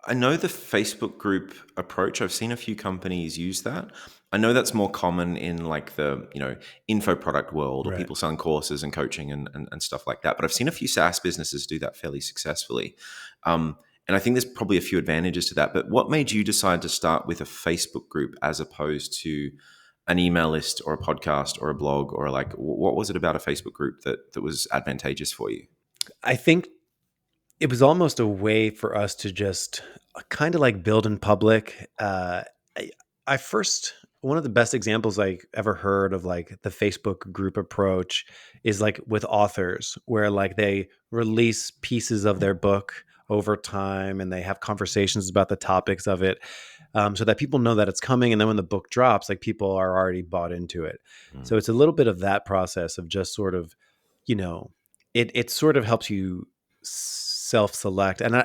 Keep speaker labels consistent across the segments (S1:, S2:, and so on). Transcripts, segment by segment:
S1: I know the Facebook group approach. I've seen a few companies use that. I know that's more common in like the, info product world or
S2: Right.
S1: people selling courses and coaching and stuff like that. But I've seen a few SaaS businesses do that fairly successfully. And I think there's probably a few advantages to that. But what made you decide to start with a Facebook group as opposed to an email list or a podcast or a blog, or like what was it about a Facebook group that was advantageous for you?
S2: I think it was almost a way for us to just kind of like build in public. I, I first, one of the best examples I ever heard of like the Facebook group approach is like with authors, where like they release pieces of their book over time and they have conversations about the topics of it, so that people know that it's coming. And then when the book drops, like people are already bought into it. So it's a little bit of that process of just sort of, you know, it sort of helps you self-select. And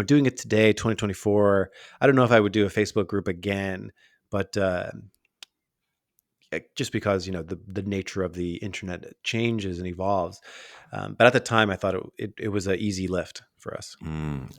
S2: doing it today, 2024, I don't know if I would do a Facebook group again, but just because the nature of the internet changes and evolves. But at the time, I thought it was an easy lift for us.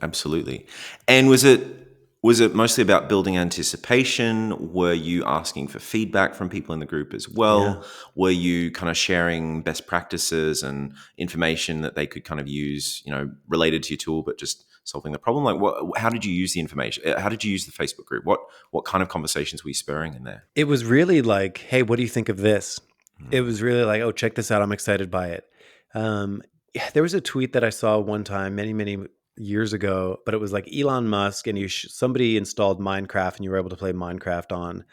S1: Absolutely. And was it mostly about building anticipation? Were you asking for feedback from people in the group as
S2: Yeah.
S1: well? Were you kind of sharing best practices and information that they could kind of use, related to your tool, but just solving the problem? Like, how did you use the information? How did you use the Facebook group? What kind of conversations were you spurring in there?
S2: It was really like, hey, what do you think of this? It was really like, oh, check this out. I'm excited by it. Yeah, there was a tweet that I saw one time, many, many years ago, but it was like Elon Musk, and somebody installed Minecraft, and you were able to play Minecraft on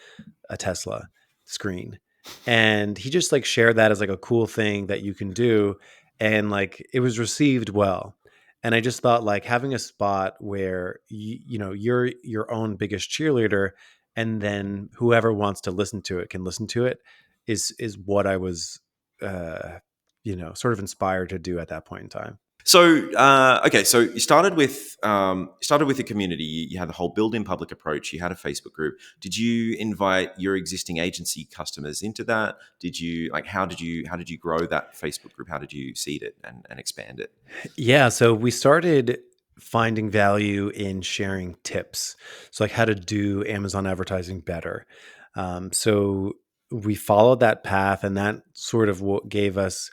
S2: a Tesla screen. And he just like shared that as like a cool thing that you can do. And like it was received well. And I just thought like having a spot where you're your own biggest cheerleader, and then whoever wants to listen to it can listen to it is what I was sort of inspired to do at that point in time.
S1: So okay, so you started with the community. You had the whole build-in public approach. You had a Facebook group. Did you invite your existing agency customers into that? Did you how did you grow that Facebook group? How did you seed it and expand it?
S2: Yeah, so we started finding value in sharing tips. So like how to do Amazon advertising better. So we followed that path, and that sort of what gave us,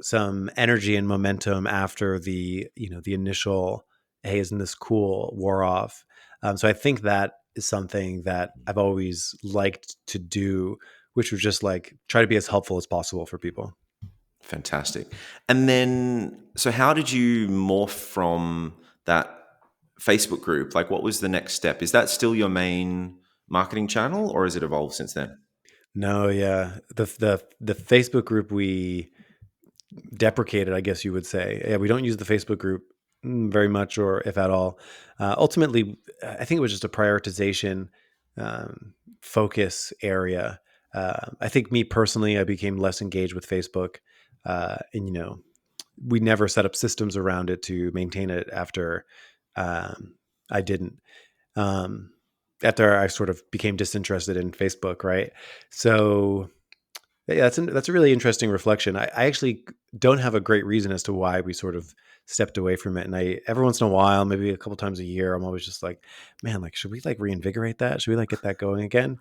S2: some energy and momentum after the initial, hey, isn't this cool, wore off. So I think that is something that I've always liked to do, which was just like try to be as helpful as possible for people.
S1: Fantastic. And then, so how did you morph from that Facebook group? Like, what was the next step? Is that still your main marketing channel, or has it evolved since then?
S2: No, yeah. The Facebook group we deprecated, I guess you would say. Yeah, we don't use the Facebook group very much, or if at all. Ultimately, I think it was just a prioritization focus area. I think me personally, I became less engaged with Facebook, and we never set up systems around it to maintain it after I didn't. Um, After I sort of became disinterested in Facebook, right? So yeah, that's a really interesting reflection. I actually don't have a great reason as to why we sort of stepped away from it. And I every once in a while, maybe a couple times a year, I'm always just like, man, like should we like reinvigorate that? Should we like get that going again?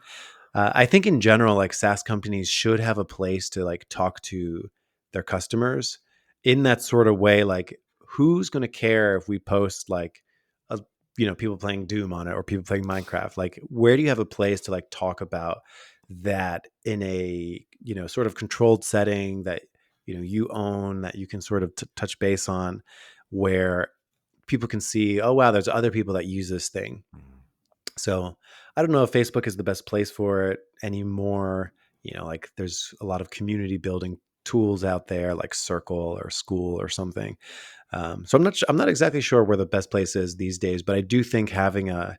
S2: I think in general, like SaaS companies should have a place to like talk to their customers in that sort of way. Like, who's going to care if we post like, a, people playing Doom on it or people playing Minecraft? Like, where do you have a place to like talk about that in a sort of controlled setting that you own, that you can sort of touch base on, where people can see, oh wow, there's other people that use this thing. So I don't know if Facebook is the best place for it anymore. Like there's a lot of community building tools out there like Circle or School or something. So I'm not exactly sure where the best place is these days, but I do think having a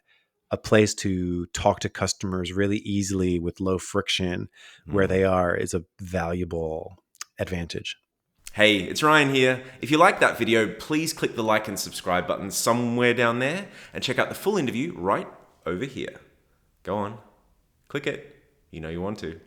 S2: place to talk to customers really easily with low friction where they are is a valuable advantage.
S1: Hey, it's Ryan here. If you liked that video, please click the like and subscribe button somewhere down there and check out the full interview right over here. Go on, click it. You know you want to.